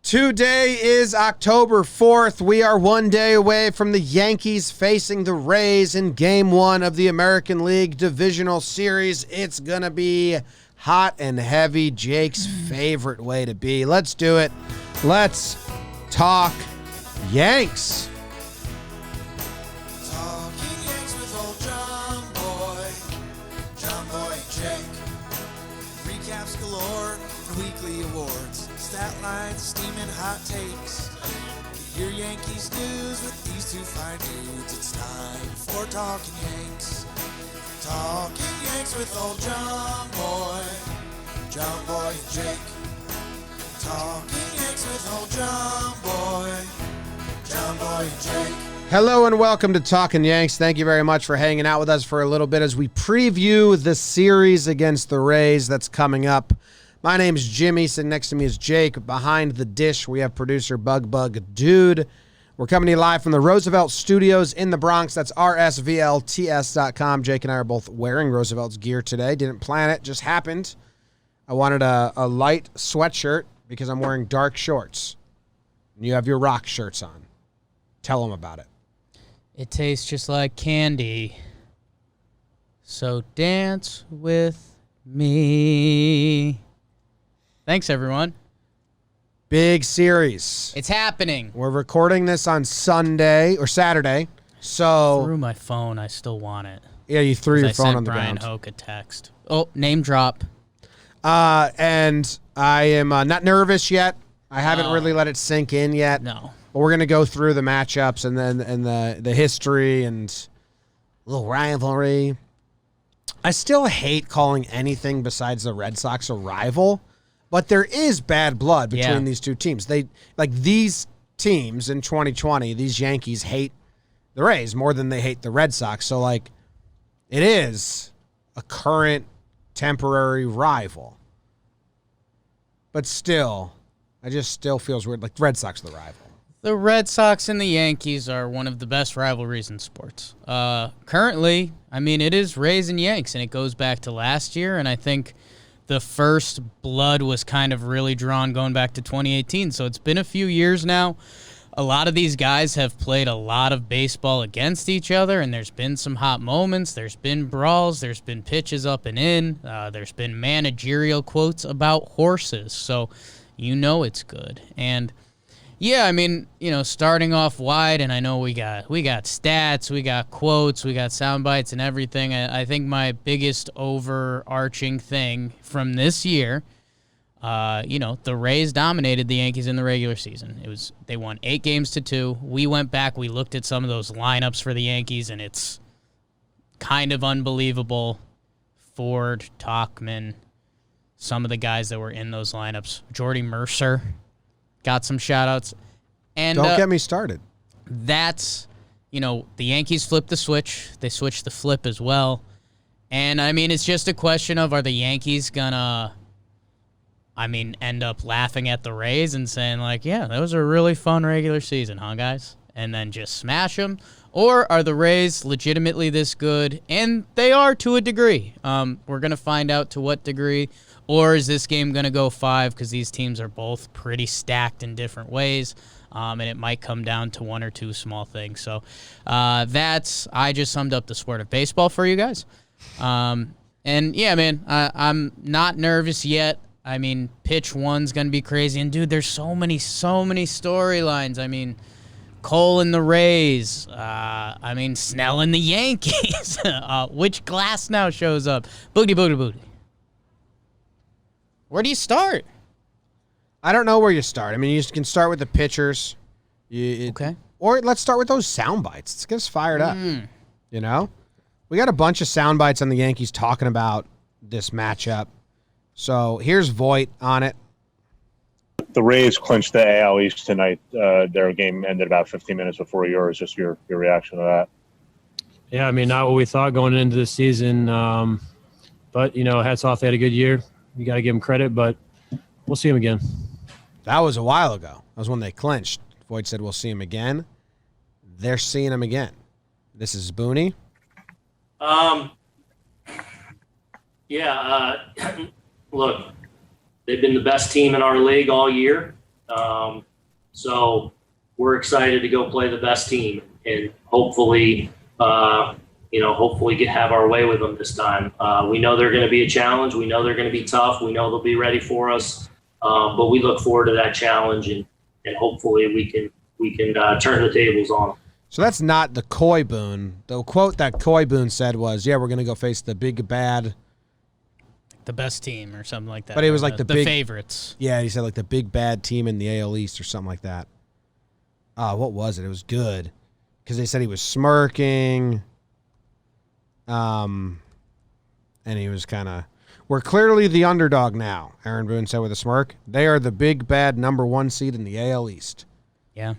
Today is October 4th. We are one day away from the Yankees facing the Rays in Game 1 of the American League Divisional Series. It's going to be hot and heavy, Jake's favorite way to be. Let's do it. Let's talk Yanks. Talking Yanks with old Jomboy Jake. Recaps galore and weekly awards. Stat lines, steaming hot takes. Your Yankees news with these two fine dudes. It's time for Talking Yanks. Talking Yanks with old Jomboy Jake. Talking Yanks with old Jomboy Jake. Hello and welcome to Talkin' Yanks. Thank you very much for hanging out with us for a little bit as we preview the series against the Rays that's coming up. My name's Jimmy. Sitting next to me is Jake. Behind the dish, we have producer Bug Dude. We're coming to you live from the Roosevelt Studios in the Bronx. That's rsvlts.com. Jake and I are both wearing Roosevelt's gear today. Didn't plan it, just happened. I wanted a light sweatshirt because I'm wearing dark shorts. And you have your rock shirts on. Tell them about it. It tastes just like candy. So dance with me. Thanks, everyone. Big series. It's happening. We're recording this on Sunday or Saturday. So Through my phone, I still want it. Yeah, you threw your phone on the Brian ground. Hoke a text. Oh, name drop. And I am not nervous yet. I haven't really let it sink in yet. No. But we're going to go through the matchups and then the history and a little rivalry. I still hate calling anything besides the Red Sox a rival, but there is bad blood between these two teams. These teams in 2020, these Yankees hate the Rays more than they hate the Red Sox. So, it is a current temporary rival. But still, I just still feels weird. Like, the Red Sox are the rival. The Red Sox and the Yankees are one of the best rivalries in sports. Currently, it is Rays and Yanks, and it goes back to last year, and I think the first blood was kind of really drawn going back to 2018. So it's been a few years now. A lot of these guys have played a lot of baseball against each other, and there's been some hot moments. There's been brawls. There's been pitches up and in. There's been managerial quotes about horses. So it's good. And yeah, starting off wide, and I know we got stats, we got quotes, we got sound bites and everything. I think my biggest overarching thing from this year, the Rays dominated the Yankees in the regular season. They won 8 games to 2. We went back, we looked at some of those lineups for the Yankees, and it's kind of unbelievable. Ford, Talkin, some of the guys that were in those lineups. Jordy Mercer got some shout-outs. And don't get me started. That's, the Yankees flipped the switch. They switched the flip as well. And, it's just a question of, are the Yankees going to, end up laughing at the Rays and saying, that was a really fun regular season, huh, guys? And then just smash them? Or are the Rays legitimately this good? And they are to a degree. We're going to find out to what degree. Or is this game going to go 5 because these teams are both pretty stacked in different ways, and it might come down to one or two small things. So I just summed up the sport of baseball for you guys. And, yeah, man, I'm not nervous yet. Pitch 1's going to be crazy. And, dude, there's so many storylines. Cole and the Rays. Snell and the Yankees. Which Glass now shows up? Booty. Where do you start? I don't know where you start. You can start with the pitchers. Okay. Or let's start with those sound bites. Let's get us fired up. We got a bunch of sound bites on the Yankees talking about this matchup. So here's Voit on it. The Rays clinched the AL East tonight. Their game ended about 15 minutes before yours. Just your reaction to that. Yeah, not what we thought going into the season. But, hats off. They had a good year. You got to give them credit, but we'll see them again. That was a while ago. That was when they clinched. Voit said we'll see him again. They're seeing him again. This is Booney. Look, they've been the best team in our league all year. So we're excited to go play the best team and hopefully, have our way with them this time. We know they're going to be a challenge. We know they're going to be tough. We know they'll be ready for us. But we look forward to that challenge, and hopefully we can turn the tables on them. So that's not the Coy Boone. The quote that Coy Boone said was, "Yeah, we're going to go face the big bad, The best team or something like that." But it was like the big favorites. Yeah, he said like the big bad team in the AL East or something like that. What was it? It was good because they said he was smirking. And he was kind of, we're clearly the underdog now, Aaron Boone said with a smirk. They are the big bad number 1 seed in the AL East. Yeah.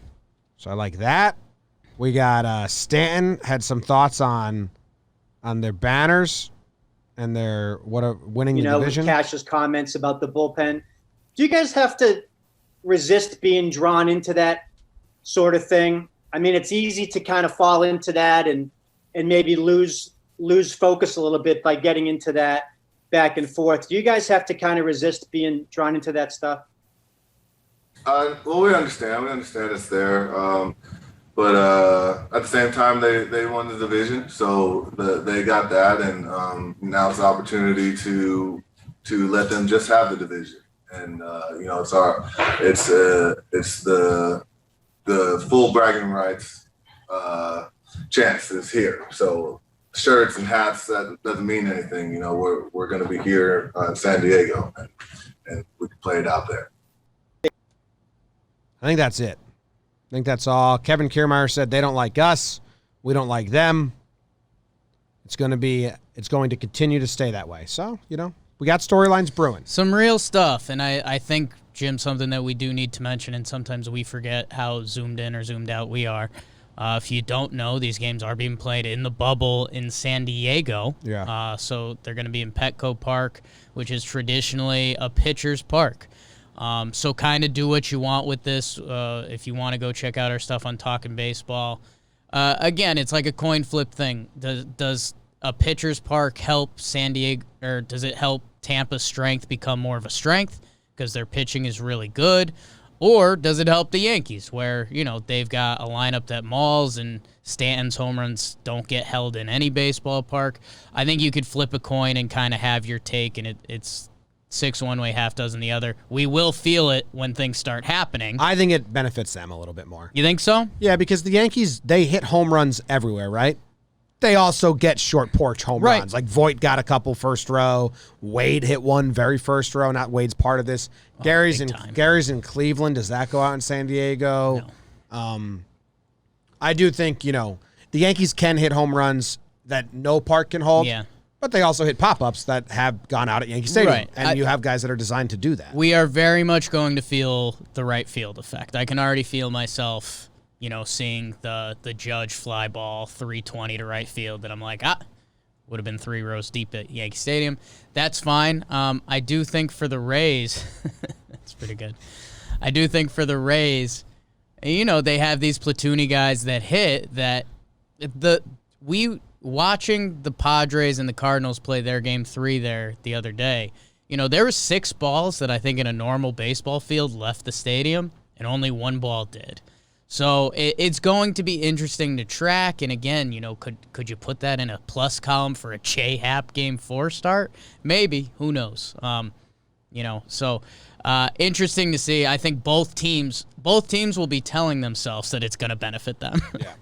So I like that. We got Stanton had some thoughts on their banners and their winning the division. With Cash's comments about the bullpen. Do you guys have to resist being drawn into that sort of thing? I mean, it's easy to kind of fall into that and maybe lose focus a little bit by getting into that back and forth. Do you guys have to kind of resist being drawn into that stuff? Well, we understand. We understand it's there. But at the same time, they won the division, so they got that, and now it's an opportunity to let them just have the division. And it's the full bragging rights chance is here. So shirts and hats, that doesn't mean anything. We're going to be here in San Diego, and we can play it out there. I think that's it. I think that's all. Kevin Kiermaier said they don't like us. We don't like them. It's going to continue to stay that way. So, we got storylines brewing. Some real stuff. And I think, Jim, something that we do need to mention, and sometimes we forget how zoomed in or zoomed out we are. If you don't know, these games are being played in the bubble in San Diego. Yeah. So they're going to be in Petco Park, which is traditionally a pitcher's park. So kind of do what you want with this. If you want to go check out our stuff on Talkin Baseball. Again, it's like a coin flip thing. Does a pitcher's park help San Diego, or does it help Tampa's strength become more of a strength because their pitching is really good? Or does it help the Yankees where, they've got a lineup that mauls and Stanton's home runs don't get held in any baseball park? I think you could flip a coin and kind of have your take, and it's 6 one way, half dozen the other. We will feel it when things start happening. I think it benefits them a little bit more. You think so? Yeah, because the Yankees, they hit home runs everywhere, right? They also get short porch home runs. Like Voit got a couple first row. Wade hit one very first row. Not Wade's part of this. Gary's in Cleveland. Does that go out in San Diego? No. I do think, the Yankees can hit home runs that no park can hold. Yeah. But they also hit pop-ups that have gone out at Yankee Stadium. Right. And you have guys that are designed to do that. We are very much going to feel the right field effect. I can already feel myself, seeing the Judge fly ball 320 to right field that I'm like, would have been 3 rows deep at Yankee Stadium. That's fine. I do think for the Rays, that's pretty good. I do think for the Rays, they have these platoony guys that hit that watching the Padres and the Cardinals play their game 3 there the other day, there were 6 balls that I think in a normal baseball field left the stadium, and only 1 ball did. So it's going to be interesting to track. And again, could you put that in a plus column for a Che Happ game 4 start? Maybe. Who knows? So interesting to see. I think both teams will be telling themselves that it's going to benefit them. Yeah.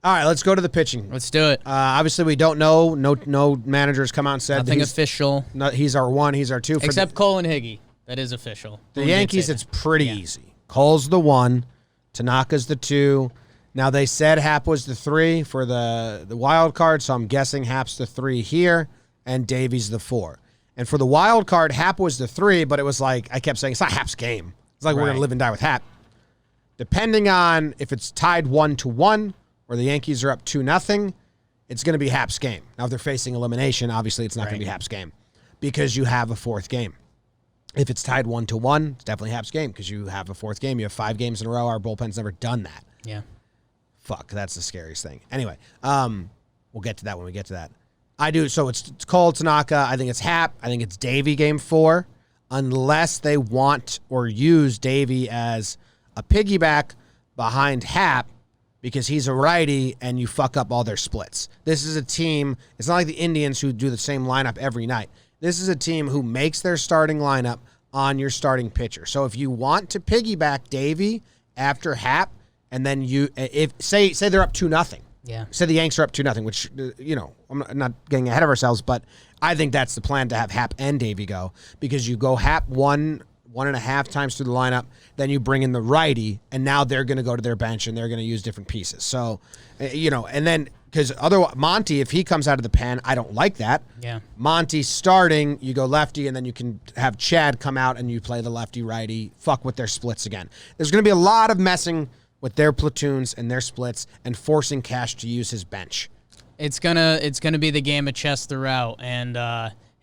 All right, let's go to the pitching. Let's do it. Obviously, we don't know. No managers come out and said nothing official. He's our 1. He's our 2. Except Cole and Higgy. That is official. The Yankees, it's pretty easy. Cole's the 1. Tanaka's the 2. Now, they said Happ was the 3 for the wild card, so I'm guessing Happ's the 3 here, and Davies the 4. And for the wild card, Happ was the 3, but it was like, I kept saying, it's not Happ's game. It's like we're going to live and die with Happ. Depending on if it's tied 1-1, or the Yankees are up 2-0, it's going to be Happ's game. Now, if they're facing elimination, obviously it's not going to be Happ's game because you have a 4th game. If it's tied 1-1, it's definitely Happ's game because you have a 4th game. You have 5 games in a row. Our bullpen's never done that. Yeah. Fuck, that's the scariest thing. Anyway, we'll get to that when we get to that. I do. So it's Cole, Tanaka. I think it's Happ. I think it's Davey game 4. unless they want or use Davey as a piggyback behind Hap because he's a righty and you fuck up all their splits. This is a team, it's not like the Indians who do the same lineup every night. This is a team who makes their starting lineup on your starting pitcher. So if you want to piggyback Davey after Hap, and then if say they're up 2-0. Yeah. Say the Yanks are up 2-0, which, I'm not getting ahead of ourselves, but I think that's the plan, to have Hap and Davey go, because you go Hap 1.5 times through the lineup, then you bring in the righty, and now they're going to go to their bench and they're going to use different pieces. So, and then because otherwise Monty, if he comes out of the pen, I don't like that. Yeah. Monty starting, you go lefty, and then you can have Chad come out and you play the lefty righty. Fuck with their splits again. There's going to be a lot of messing with their platoons and their splits and forcing Cash to use his bench. It's gonna be the game of chess throughout, and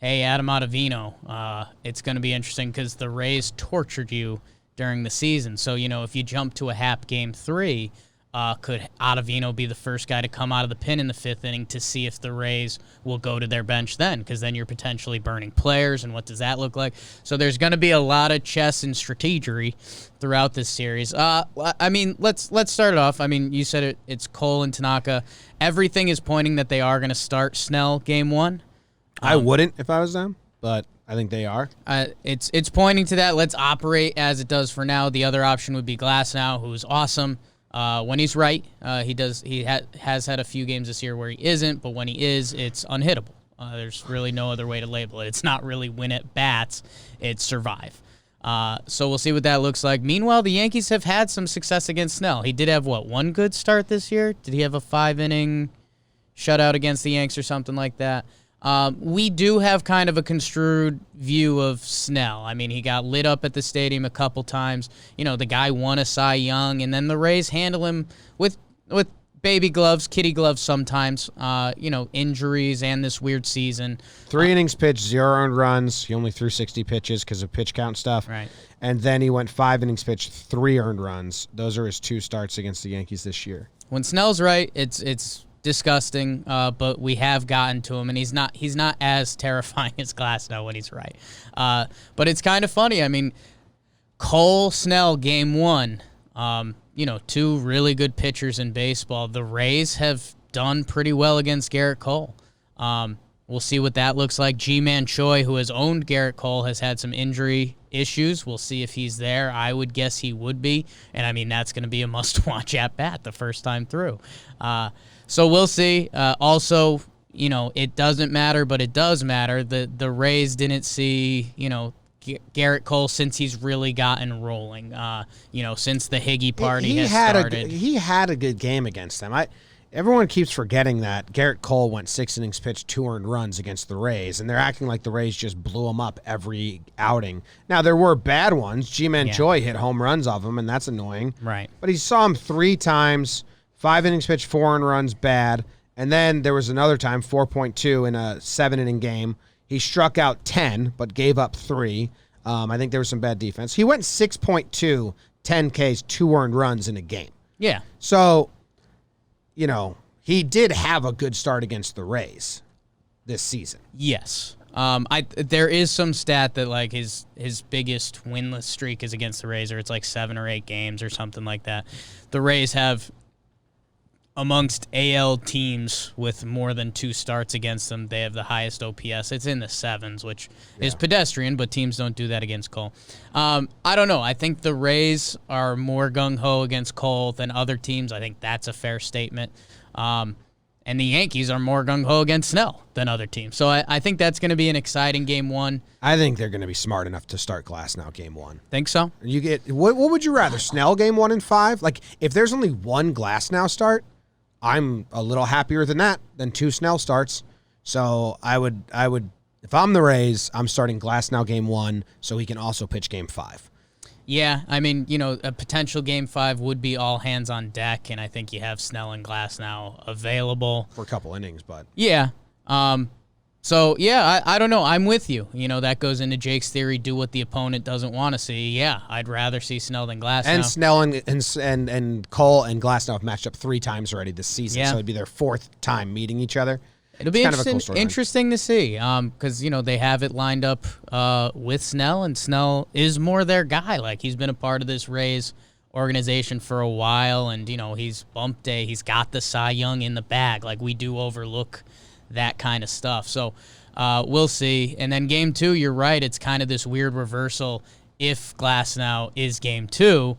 hey, Adam Ottavino, it's gonna be interesting because the Rays tortured you during the season. So if you jump to a Hap game 3, could Ottavino be the first guy to come out of the pen in the 5th inning to see if the Rays will go to their bench then? Because then you're potentially burning players, and what does that look like? So there's going to be a lot of chess and strategery throughout this series. Let's start it off. You said it's Cole and Tanaka. Everything is pointing that they are going to start Snell game 1. I wouldn't if I was them, but I think they are. It's pointing to that. Let's operate as it does for now. The other option would be Glasnow, who's awesome. When he's right, he has had a few games this year where he isn't, but when he is, it's unhittable. There's really no other way to label it. It's not really win at bats, it's survive. So we'll see what that looks like. Meanwhile, the Yankees have had some success against Snell. He did have, one good start this year? Did he have a 5-inning shutout against the Yanks or something like that? We do have kind of a construed view of Snell. He got lit up at the stadium a couple times. The guy won a Cy Young, and then the Rays handle him with baby gloves, kitty gloves sometimes, injuries and this weird season. 3 innings pitched, 0 earned runs. He only threw 60 pitches because of pitch count stuff. Right. And then he went 5 innings pitched, 3 earned runs. Those are his 2 starts against the Yankees this year. When Snell's right, it's disgusting, but we have gotten to him, and he's not as terrifying as Glasnow when he's right. But it's kind of funny. Cole, Snell, game 1, 2 really good pitchers in baseball. The Rays have done pretty well against Garrett Cole. We'll see what that looks like. G-Man Choi, who has owned Garrett Cole, has had some injury issues. We'll see if he's there. I would guess he would be, and that's going to be a must-watch at-bat the first time through. So we'll see. Also, it doesn't matter, but it does matter. The Rays didn't see, Garrett Cole since he's really gotten rolling. Since the Higgy party has started. He had a good game against them. Everyone keeps forgetting that Garrett Cole went 6 innings pitched, 2 earned runs against the Rays, and they're acting like the Rays just blew him up every outing. Now, there were bad ones. G-Man Choi hit home runs off him, and that's annoying. Right. But he saw him 3 times. 5 innings pitched, 4 earned runs, bad. And then there was another time, 4.2 in a 7-inning game. He struck out 10, but gave up 3. I think there was some bad defense. He went 6.2, 10 Ks, 2 earned runs in a game. Yeah. So, he did have a good start against the Rays this season. Yes. There is some stat that his biggest winless streak is against the Rays, or it's 7 or 8 games or something like that. The Rays have, amongst AL teams with more than 2 starts against them, they have the highest OPS. It's in the 7s, which is pedestrian, but teams don't do that against Cole. I don't know. I think the Rays are more gung-ho against Cole than other teams. I think that's a fair statement. And the Yankees are more gung-ho against Snell than other teams. So I think that's going to be an exciting game 1. I think they're going to be smart enough to start Glasnow game 1. Think so? You get what would you rather, Snell game 1 and 5? If there's only 1 Glasnow start, I'm a little happier than that, than 2 Snell starts. So I would, if I'm the Rays, I'm starting Glasnow game 1 so he can also pitch game 5. Yeah, a potential game 5 would be all hands on deck, and I think you have Snell and Glasnow available For a couple innings, but. Yeah. So, yeah, I don't know. I'm with you. That goes into Jake's theory, do what the opponent doesn't want to see. Yeah, I'd rather see Snell than Glasnow. And Snell and Cole and Glasnow have matched up 3 times already this season, so it'd be their 4th time meeting each other. It'll be kind of a interesting, cool storyline. interesting to see because, they have it lined up with Snell, and Snell is more their guy. Like, he's been a part of this Rays organization for a while, and, he's bump day. He's got the Cy Young in the bag. Like, we do overlook that kind of stuff. So we'll see. And then game 2, you're right. It's kind of this weird reversal. If Glasnow is game 2,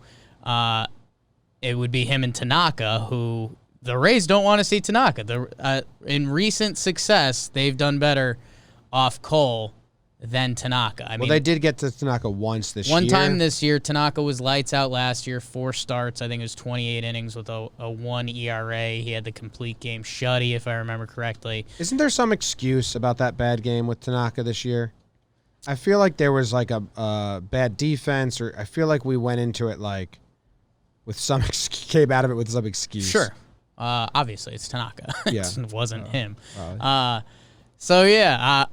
it would be him and Tanaka, who the Rays don't want to see Tanaka. In recent success, they've done better off Cole than Tanaka. I mean, they did get to Tanaka once this year. One time this year, Tanaka was lights out last year, 4 starts. I think it was 28 innings with a 1 ERA. He had the complete game shutty, if I remember correctly. Isn't there some excuse about that bad game with Tanaka this year? I feel like there was like a bad defense, or I feel like we went into it like with some came out of it with some excuse. Sure. Obviously, it's Tanaka. Yeah. It wasn't him. So, yeah,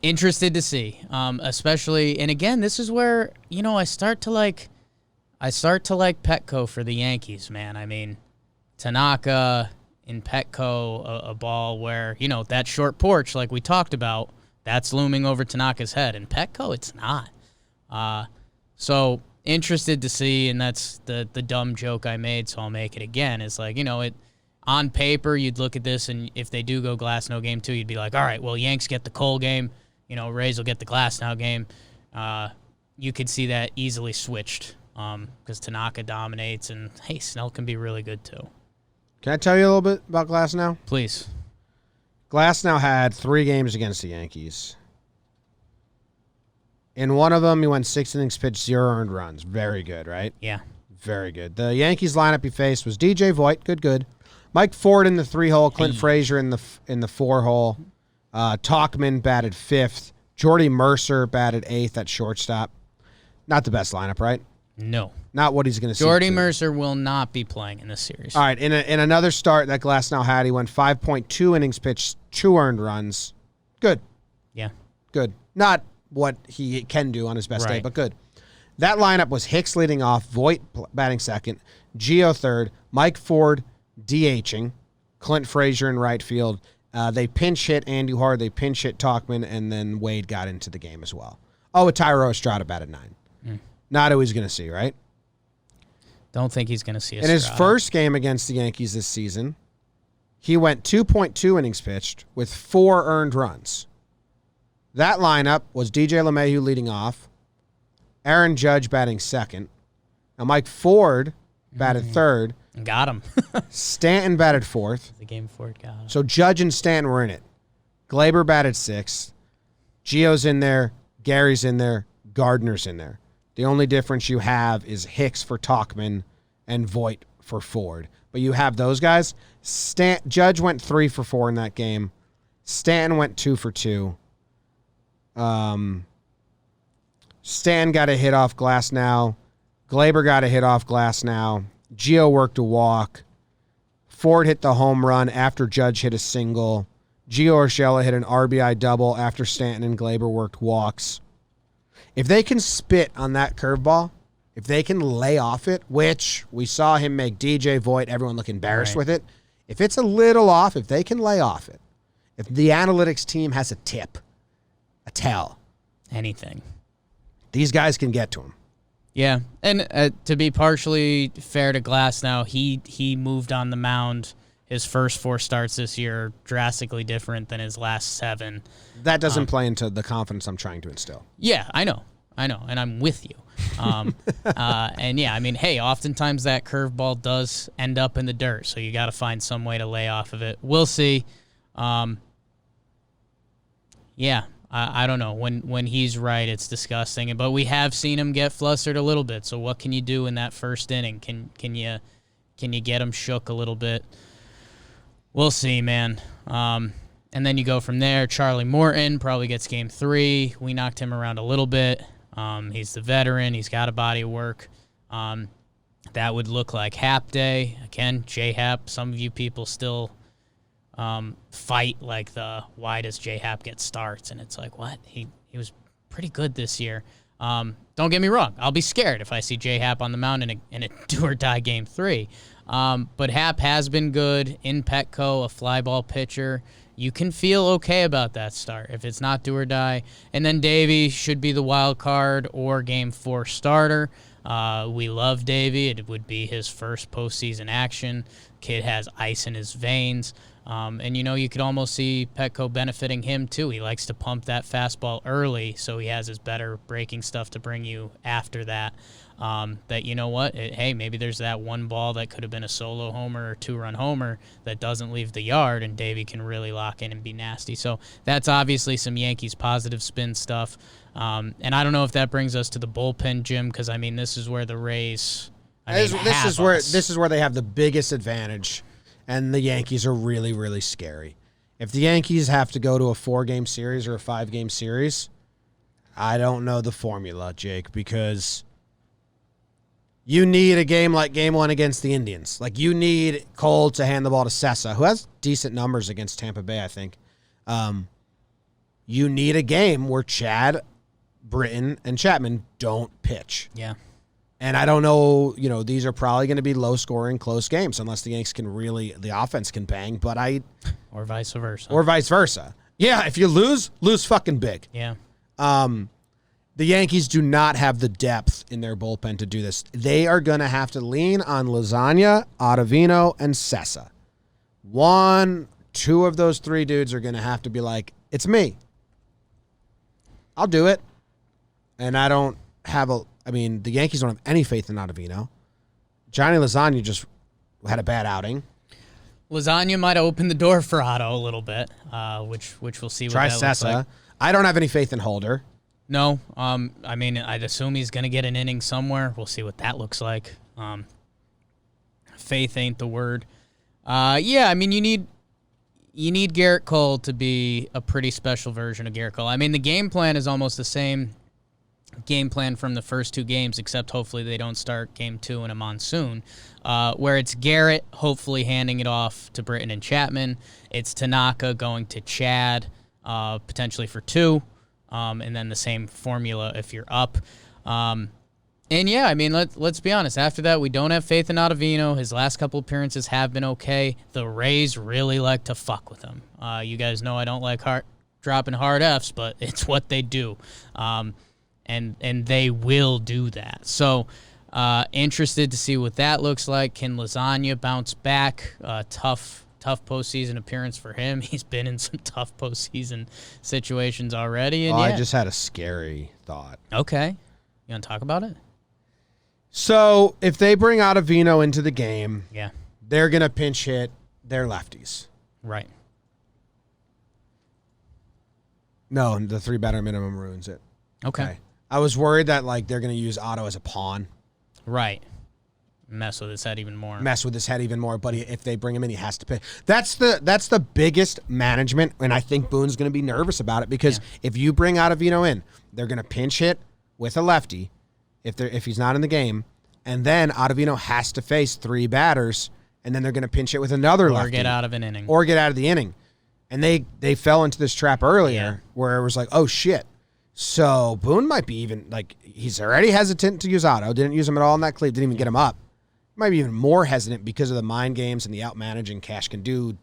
interested to see, especially, and again, this is where, I start to like Petco for the Yankees, man. I mean, Tanaka in Petco, a ball where, that short porch, like we talked about, that's looming over Tanaka's head. And Petco, it's not. So interested to see, and that's the dumb joke I made, so I'll make it again. It's like, on paper, you'd look at this, and if they do go Glasnow game 2, you'd be like, all right, well, Yanks get the Cole game. Rays will get the Glasnow game. You could see that easily switched because Tanaka dominates, and, hey, Snell can be really good too. Can I tell you a little bit about Glasnow? Please. Glasnow had 3 games against the Yankees. In one of them, he went 6 innings pitched, 0 earned runs. Very good, right? Yeah. Very good. The Yankees lineup he faced was DJ Voit, good. Mike Ford in the 3-hole, Clint Frazier in the 4-hole. Talkman batted 5th. Jordy Mercer batted 8th at shortstop. Not the best lineup, right? No. Not what he's going to see. Jordy Mercer will not be playing in this series. All right, in another start that Glasnow had, he went 5.2 innings pitched, 2 earned runs. Good. Yeah. Good. Not what he can do on his best day, Right. but good. That lineup was Hicks leading off, Voit batting second, Gio third, Mike Ford DHing, Clint Frazier in right field. They pinch hit Andy Hard, they pinch hit Talkman, and then Wade got into the game as well. Oh, Tyro Estrada batted 9. Not who he's going to see, right? Don't think he's going to see In his first game against the Yankees this season, he went 2.2 innings pitched with 4 earned runs. That lineup was DJ LeMahieu leading off, Aaron Judge batting second, and Mike Ford batted third. Got him. Stanton batted 4th. The game before it got him. So Judge and Stanton were in it. Glaber batted 6th. Gio's in there. Gary's in there. Gardner's in there. The only difference you have is Hicks for Talkman and Voit for Ford. But you have those guys. Judge went 3 for 4 in that game. Stanton went 2 for 2. Stan got a hit off Glasnow. Glaber got a hit off Glasnow. Gio worked a walk. Ford hit the home run after Judge hit a single. Gio Urshela hit an RBI double after Stanton and Glaber worked walks. If they can spit on that curveball, if they can lay off it, which we saw him make DJ Voit, everyone look embarrassed with it. If it's a little off, if they can lay off it, if the analytics team has a tip, a tell, Anything. these guys can get to him. Yeah, and to be partially fair to Glasnow, he moved on the mound. His first 4 starts this year are drastically different than his last 7. That doesn't play into the confidence I'm trying to instill. Yeah, I know, and I'm with you. And yeah, I mean, hey, oftentimes that curveball does end up in the dirt, so you got to find some way to lay off of it. We'll see. Yeah, I don't know. When he's right, it's disgusting. But we have seen him get flustered a little bit. So what can you do in that first inning? Can you get him shook a little bit? We'll see, man. And then you go from there. Charlie Morton probably gets game 3. We knocked him around a little bit. He's the veteran. He's got a body of work. That would look like Hap Day. Again, J-Hap. Some of you people still fight like the why does J-Hap get starts? And it's like, what? He was pretty good this year. Don't get me wrong. I'll be scared if I see J-Hap on the mound in a do-or-die game 3. But Hap has been good in Petco, a fly ball pitcher. you can feel okay about that start if it's not do or die. And then Davey should be the wild card or Game 4 starter. We love Davey. It would be his first postseason action. Kid has ice in his veins. And, you could almost see Petco benefiting him, too. He likes to pump that fastball early, so he has his better breaking stuff to bring you after that. That, you know what, hey, maybe there's that one ball that could have been a solo homer or two-run homer that doesn't leave the yard, and Davey can really lock in and be nasty. So that's obviously some Yankees positive spin stuff. And I don't know if that brings us to the bullpen, Jim, because, this is where the Rays this is where they have the biggest advantage. And the Yankees are really, really scary. If the Yankees have to go to a 4-game series or a 5-game series, I don't know the formula, Jake, because you need a game like Game 1 against the Indians. Like, you need Cole to hand the ball to Sessa, who has decent numbers against Tampa Bay, I think. You need a game where Chad, Britton, and Chapman don't pitch. Yeah. And I don't know, these are probably going to be low-scoring, close games unless the Yanks can the offense can bang, or vice versa. Or vice versa. Yeah, if you lose fucking big. Yeah. The Yankees do not have the depth in their bullpen to do this. They are going to have to lean on Lasagna, Ottavino, and Sessa. 1, 2 of those 3 dudes are going to have to be like, it's me. I'll do it. And I don't have the Yankees don't have any faith in Ottavino. Johnny Lasagna just had a bad outing. Lasagna might have opened the door for Otto a little bit, which we'll see what that looks like. I don't have any faith in Holder. No. I'd assume he's going to get an inning somewhere. We'll see what that looks like. Faith ain't the word. You need Garrett Cole to be a pretty special version of Garrett Cole. The game plan is almost the same game plan from the first 2 games, except hopefully they don't start Game 2 in a monsoon, where it's Garrett hopefully handing it off to Britton and Chapman. It's Tanaka going to Chad, potentially for 2, and then the same formula if you're up. Let's be honest. After that, we don't have faith in Ottavino. His last couple appearances have been okay. The Rays really like to fuck with him. You guys know I don't like dropping hard Fs, but it's what they do. And they will do that. So interested to see what that looks like. Can Lasagna bounce back? Tough postseason appearance for him. He's been in some tough postseason situations already. And I just had a scary thought. Okay. You want to talk about it? So if they bring Ottavino into the game, yeah, they're going to pinch hit their lefties. Right. No, the 3-batter minimum ruins it. Okay. I was worried that they're going to use Otto as a pawn. Right. Mess with his head even more. But if they bring him in, he has to pay. That's the biggest management, and I think Boone's going to be nervous about it because if you bring Ottavino in, they're going to pinch hit with a lefty if he's not in the game, and then Ottavino has to face 3 batters, and then they're going to pinch hit with another lefty. Or get out of an inning. Or get out of the inning. And they fell into this trap earlier where it was like, oh, shit. So Boone might be even, he's already hesitant to use Otto. Didn't use him at all in that cleave. Didn't even get him up. Might be even more hesitant because of the mind games and the out-managing Cash can do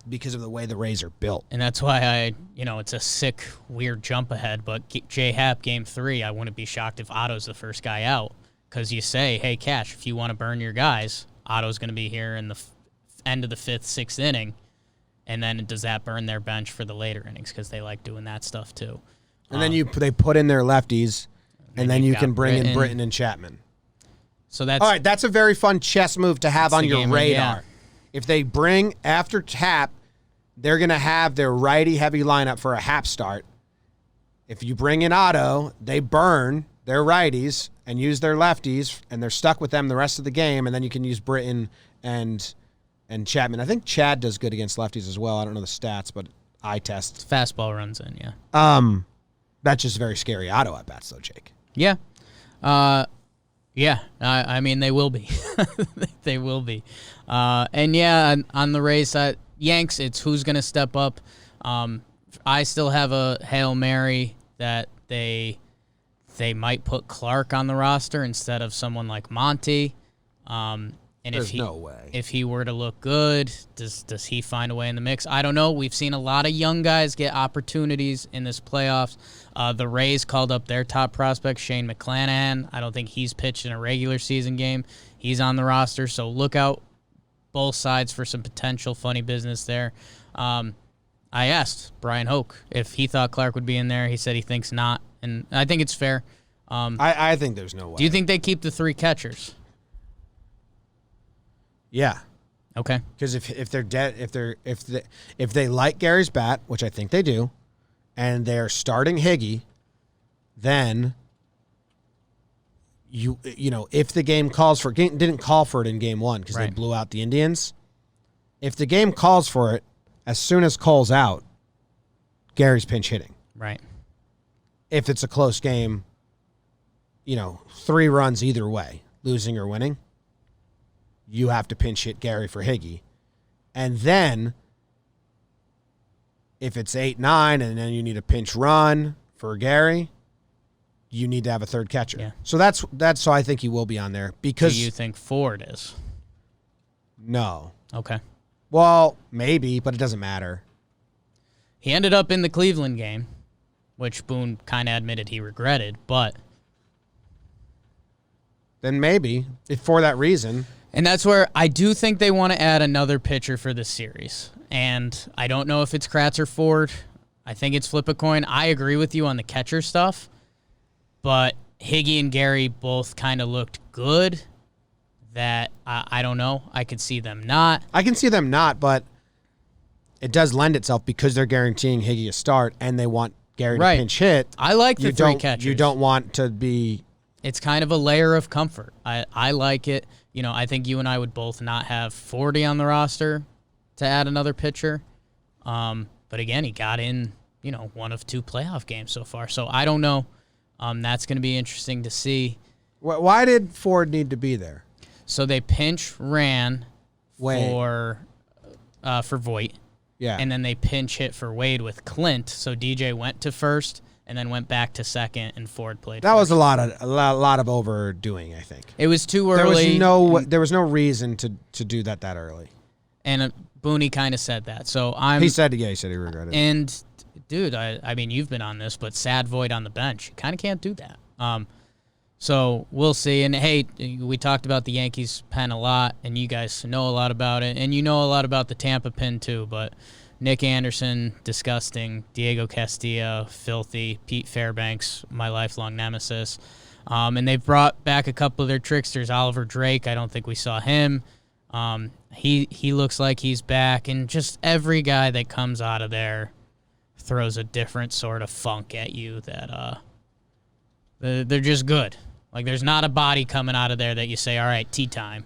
because of the way the Rays are built. And that's why it's a sick, weird jump ahead. But J-Hap Game 3, I wouldn't be shocked if Otto's the first guy out. Because you say, hey, Cash, if you want to burn your guys, Otto's going to be here in the end of the 5th, 6th inning. And then does that burn their bench for the later innings? Because they like doing that stuff too. And then they put in their lefties, and then you can bring in Britton and Chapman. So that's all right. That's a very fun chess move to have on your radar. Yeah. If they bring after Hap, they're going to have their righty-heavy lineup for a Hap start. If you bring in Otto, they burn their righties and use their lefties, and they're stuck with them the rest of the game, and then you can use Britton and Chapman. I think Chad does good against lefties as well. I don't know the stats, but eye test. Fastball runs in, yeah. That's just very scary Otto at bats, though, Jake. Yeah. They will be. They will be. On the Rays side, Yanks, it's who's going to step up. I still have a Hail Mary that they might put Clark on the roster instead of someone like Monty. And There's no way. If he were to look good, does he find a way in the mix? I don't know. We've seen a lot of young guys get opportunities in this playoffs. The Rays called up their top prospect, Shane McClanahan. I don't think he's pitched in a regular season game. He's on the roster, so look out both sides for some potential funny business there. I asked Brian Hoke if he thought Clark would be in there. He said he thinks not, and I think it's fair. I think there's no way. Do you think they keep the 3 catchers? Yeah. Okay. Because if they're dead, if they like Gary's bat, which I think they do, and they're starting Higgy, then you know if the game calls for didn't call for it in game 1 because they blew out the Indians. If the game calls for it, as soon as Cole's out, Gary's pinch hitting. Right. If it's a close game, 3 runs either way, losing or winning, you have to pinch hit Gary for Higgy. And then if it's 8-9 and then you need a pinch run for Gary, you need to have a third catcher. Yeah. So that's so I think he will be on there because Do you think Ford is? No. Okay. Well, maybe, but it doesn't matter. He ended up in the Cleveland game, which Boone kind of admitted he regretted, but Then maybe if for that reason. And that's where I do think they want to add another pitcher for this series. And I don't know if it's Kratz or Ford. I think it's flip a coin. I agree with you on the catcher stuff. But Higgy and Gary both kind of looked good that I don't know. I could see them not. I can see them not, but it does lend itself because they're guaranteeing Higgy a start and they want Gary to pinch hit. I like the 3 catchers. You don't want to be... It's kind of a layer of comfort. I like it. I think you and I would both not have 40 on the roster to add another pitcher. But again, he got in, 1 of 2 playoff games so far. So I don't know. That's going to be interesting to see. Why did Ford need to be there? So they pinch ran for Voit. Yeah. And then they pinch hit for Wade with Clint. So DJ went to first and then went back to second, and Ford played That first. was a lot of overdoing, I think. It was too early. There was no reason to do that early. And Booney kind of said that. So He said he regretted it. And, dude, I mean, you've been on this, but sad Void on the bench. You kind of can't do that. So we'll see. And, hey, we talked about the Yankees pen a lot, and you guys know a lot about it. And you know a lot about the Tampa pen, too. But Nick Anderson, disgusting. Diego Castillo, filthy. Pete Fairbanks, my lifelong nemesis. And they've brought back a couple of their tricksters. Oliver Drake, I don't think we saw him. He looks like he's back. And just every guy that comes out of there throws a different sort of funk at you that they're just good. Like, there's not a body coming out of there that you say, all right, tea time.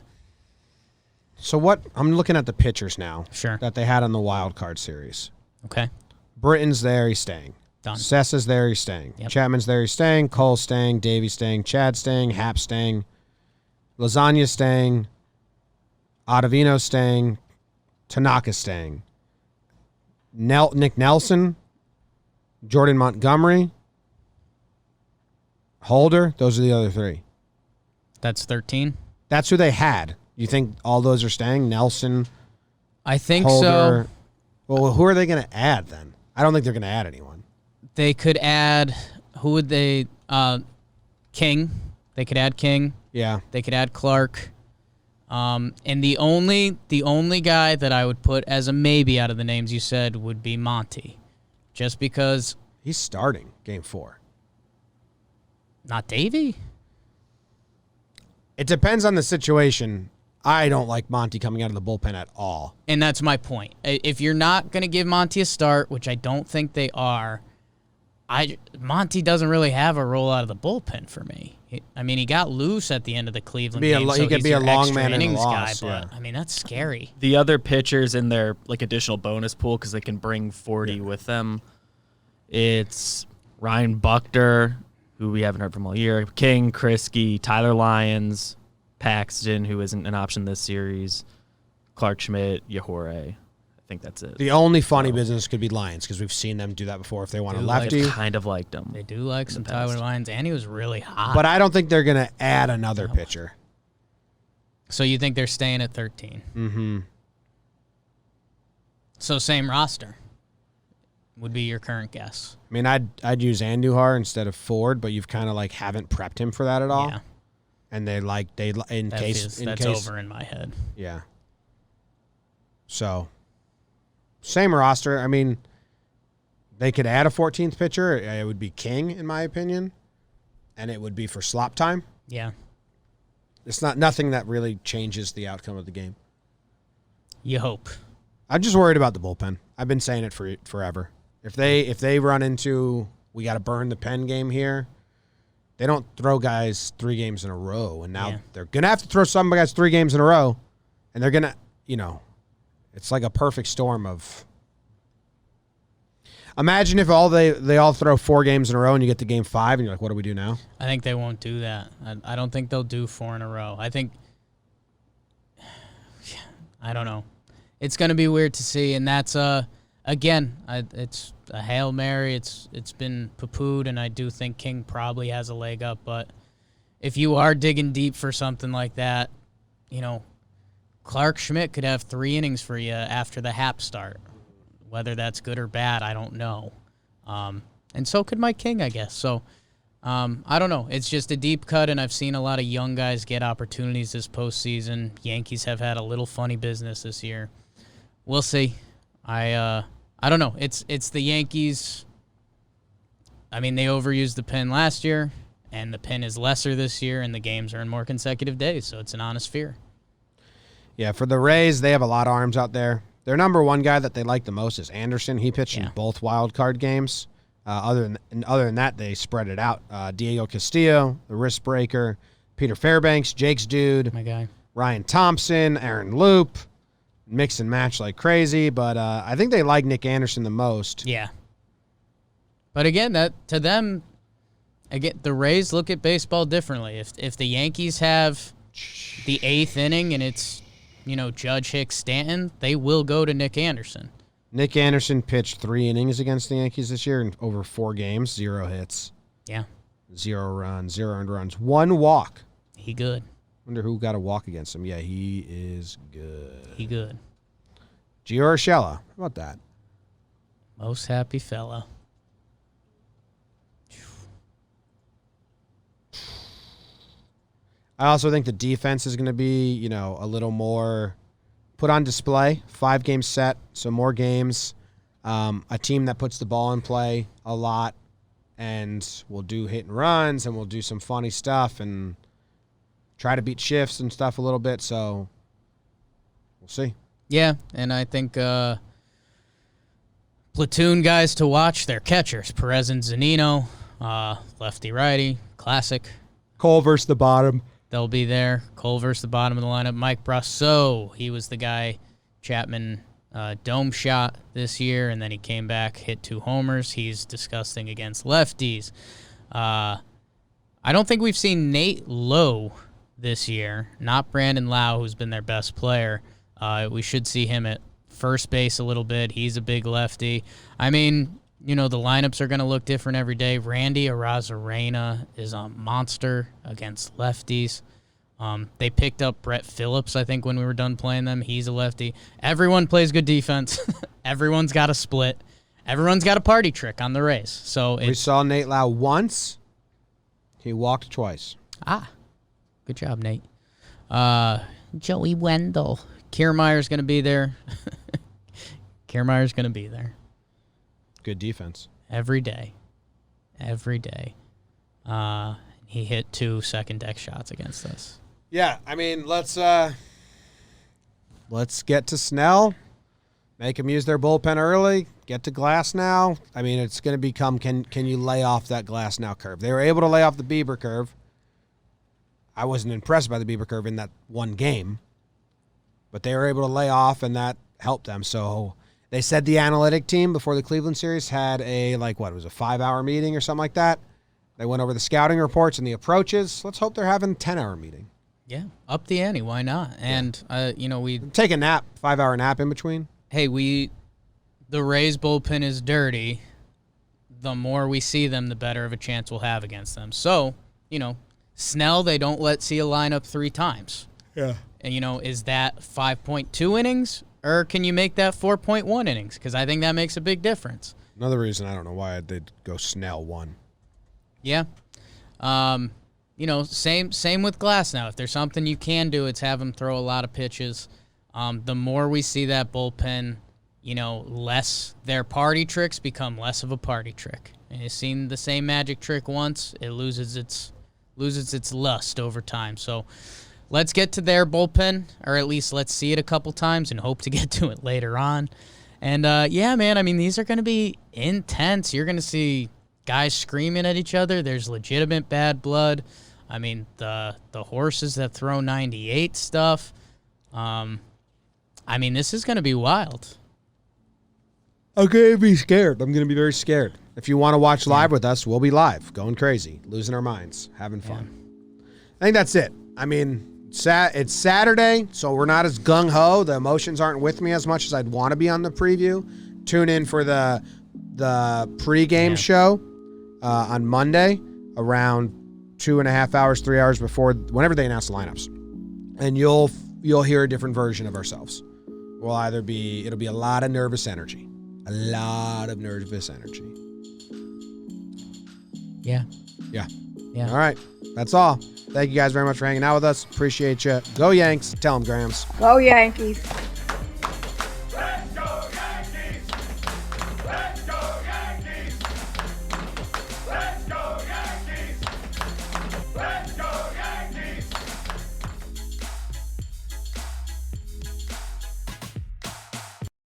So I'm looking at the pitchers now. Sure. That they had on the wild card series. Okay. Britton's there, he's staying. Done. Sessa's there, he's staying. Yep. Chapman's there, he's staying. Cole's staying. Davy's staying. Chad's staying. Hap's staying. Lasagna's staying. Ottavino's staying. Tanaka's staying. Nick Nelson. Jordan Montgomery. Holder. Those are the other 3. That's 13? That's who they had. You think all those are staying? Nelson, I think Holder. so. Well, who are they going to add then? I don't think they're going to add anyone. They could add, who would they, King. They could add King. Yeah. They could add Clark. And the only guy that I would put as a maybe out of the names you said would be Monty. Just because. He's starting game 4. Not Davey? It depends on the situation. I don't like Monty coming out of the bullpen at all. And that's my point. If you're not going to give Monty a start, which I don't think they are, Monty doesn't really have a role out of the bullpen for me. He got loose at the end of the Cleveland game, so he could he's be a your long extra man in a innings loss, guy, yeah. but, that's scary. The other pitchers in their additional bonus pool, because they can bring 40 with them, it's Ryan Buchter, who we haven't heard from all year, King, Krisky, Tyler Lyons, Paxton, who isn't an option this series, Clark Schmidt, Yahore. I think that's it. The only funny business could be Lions because we've seen them do that before if they want a lefty. I kind of liked him. They do like some Tyler Lyons, and he was really hot. But I don't think they're going to add another pitcher. So you think they're staying at 13? Mm-hmm. So same roster would be your current guess. I mean, I'd use Andujar instead of Ford, but you've kind of like haven't prepped him for that at all. Yeah. And That's over in my head. Yeah. So, same roster. I mean, they could add a 14th pitcher. It would be King, in my opinion, and it would be for slop time. Yeah. It's nothing that really changes the outcome of the game. You hope. I'm just worried about the bullpen. I've been saying it for forever. If they run into we got to burn the pen game here, they don't throw guys 3 games in a row, and now they're gonna have to throw some guys 3 games in a row, and they're gonna, it's like a perfect storm of. Imagine if they all throw 4 games in a row and you get to game 5 and you're like, what do we do now? I think they won't do that. I don't think they'll do 4 in a row. I don't know. It's going to be weird to see, and that's again, it's a Hail Mary. It's been poo-pooed, and I do think King probably has a leg up, but if you are digging deep for something like that, Clark Schmidt could have 3 innings for you after the Hap start. Whether that's good or bad, I don't know. And so could Mike King, I guess. So I don't know. It's just a deep cut, and I've seen a lot of young guys get opportunities this postseason. Yankees have had a little funny business this year. We'll see. I don't know. It's the Yankees. I mean, they overused the pen last year, and the pen is lesser this year, and the games are in more consecutive days, so it's an honest fear. Yeah, for the Rays, they have a lot of arms out there. Their number one guy that they like the most is Anderson. He pitched in both wild card games. Other than that, they spread it out. Diego Castillo, the wrist breaker, Peter Fairbanks, Jake's dude, my guy, Ryan Thompson, Aaron Loop, mix and match like crazy. But I think they like Nick Anderson the most. Yeah. But again, that to them, again, the Rays look at baseball differently. If the Yankees have the 8th inning and it's Judge, Hicks, Stanton, they will go to Nick Anderson. Nick Anderson pitched 3 innings against the Yankees this year in over 4 games, 0 hits. Yeah. 0 runs, 0 earned runs, 1 walk. He good. Wonder who got a walk against him. Yeah, he is good. He good. Gio Urshela. How about that? Most happy fella. I also think the defense is going to be, a little more put on display. 5-game set, so more games. A team that puts the ball in play a lot, and will do hit and runs, and will do some funny stuff, and try to beat shifts and stuff a little bit. So we'll see. Yeah, and I think platoon guys to watch, their catchers, Perez and Zunino, lefty-righty, classic. Cole versus the bottom. They'll be there. Cole versus the bottom of the lineup. Mike Brasso, he was the guy Chapman dome shot this year, and then he came back, hit 2 homers. He's disgusting against lefties. I don't think we've seen Nate Lowe this year, not Brandon Lau, who's been their best player. We should see him at first base a little bit. He's a big lefty. I mean, the lineups are going to look different every day. Randy Arozarena is a monster against lefties. They picked up Brett Phillips, I think, when we were done playing them. He's a lefty. Everyone plays good defense. Everyone's got a split. Everyone's got a party trick on the Rays. So we saw Nate Lau once. He walked twice. Good job, Nate. Joey Wendell. Kiermaier's going to be there. Kiermaier's going to be there. Good defense. Every day. He hit 2 second deck shots against us. Yeah, I mean, let's get to Snell. Make them use their bullpen early. Get to Glass now. I mean, it's going to become, can you lay off that Glass now curve? They were able to lay off the Bieber curve. I wasn't impressed by the Bieber curve in that one game, but they were able to lay off, and that helped them. So they said the analytic team before the Cleveland series had a 5-hour meeting or something like that. They went over the scouting reports and the approaches. Let's hope they're having a 10-hour meeting. Yeah, up the ante. Why not? And, we take a nap, 5-hour nap in between. Hey, the Rays bullpen is dirty. The more we see them, the better of a chance we'll have against them. So, Snell, they don't let see a lineup 3 times. Yeah. And, is that 5.2 innings, or can you make that 4.1 innings? Because I think that makes a big difference. Another reason I don't know why they'd go Snell 1. Yeah. Same with Glass now. If there's something you can do, it's have him throw a lot of pitches. The more we see that bullpen, less their party tricks become less of a party trick. And you've seen the same magic trick once, it loses its lust over time. So let's get to their bullpen, or at least let's see it a couple times and hope to get to it later on. And, man, I mean, these are going to be intense. You're going to see guys screaming at each other. There's legitimate bad blood. I mean, the horses that throw 98 stuff. This is going to be wild. I'm going to be scared. I'm going to be very scared. If you want to watch live with us, we'll be live, going crazy, losing our minds, having fun. Yeah. I think that's it. I mean, it's Saturday, so we're not as gung-ho. The emotions aren't with me as much as I'd want to be on the preview. Tune in for the pregame show on Monday around 2.5 hours, 3 hours before, whenever they announce the lineups. And you'll hear a different version of ourselves. It'll be a lot of nervous energy. A lot of nervous energy. Yeah. All right. That's all. Thank you guys very much for hanging out with us. Appreciate you. Go Yanks. Tell them, Grams. Go Yankees.